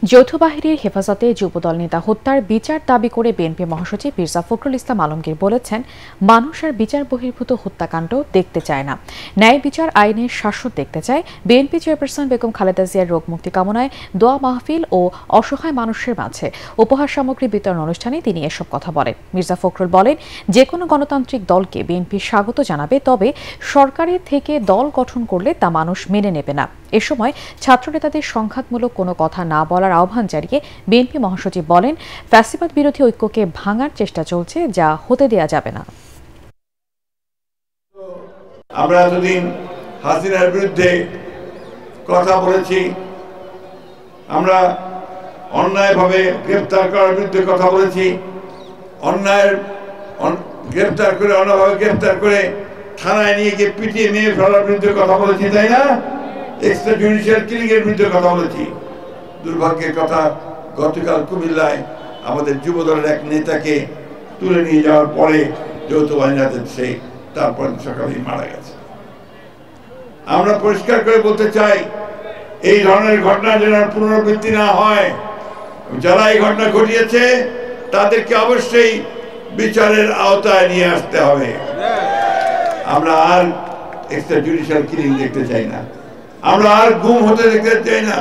যৌথ বাহিনীর হেফাজতে যুবদল নেতা হত্যার বিচার দাবি করে বিএনপি মহাসচিব মির্জা ফখরুল ইসলাম আলমগীর বলেছেন, মানুষ আর বিচার বহির্ভূত হত্যাকাণ্ড দেখতে চায় না, ন্যায় বিচার আইনের শাসন দেখতে চায়। বিএনপি চেয়ারপারসন বেগম খালেদা জিয়ার রোগ মুক্তি কামনায় দোয়া মাহফিল ও অসহায় মানুষের মাঝে উপহার সামগ্রী বিতরণ অনুষ্ঠানে তিনি এসব কথা বলেন। মির্জা ফখরুল বলেন, যে কোনো গণতান্ত্রিক দলকে বিএনপি স্বাগত জানাবে, তবে সরকারের থেকে দল গঠন করলে তা মানুষ মেনে নেবে না। এ সময় ছাত্রনেতাদের সংঘাতমূলক কোনো কথা না বলার আহ্বান জানিয়ে বিএনপি মহাসচিব বলেন, ফ্যাসিবাদ বিরোধী ঐক্যকে ভাঙার চেষ্টা চলছে, যা হতে দেয়া যাবে না। আমরা এতদিন হাসিনার বিরুদ্ধে কথা বলেছি, আমরা অন্যায়ভাবে গ্রেফতার করার বিরুদ্ধে কথা বলেছি, গ্রেফতার করে অন্যভাবে গ্রেফতার করে থানায় নিয়ে গিয়ে পিটিয়ে মেরে ফেলার বিরুদ্ধে কথা বলেছি, তাই না? এক্সট্রা জুডিশিয়াল কিলিং এর বিরুদ্ধে কথা বলেছি। দুর্ভাগ্যের কথা, গতকাল কুমিল্লায় আমাদের যুবদলের এক নেতাকে তুলে নিয়ে যাওয়ার পরে যৌথ বাহিনীতে সেই তারপর সকালেই মারা গেছে। আমরা পরিষ্কার করে বলতে চাই, এই ধরনের ঘটনা যেন পুনরাবৃত্তি না হয়। যারা এই ঘটনা ঘটিয়েছে তাদেরকে অবশ্যই বিচারের আওতায় নিয়ে আসতে হবে। আমরা আর এক্সট্রা জুডিশিয়াল কিলিং দেখতে চাই না, আমরা আর গুম হতে দেখতে চাই না।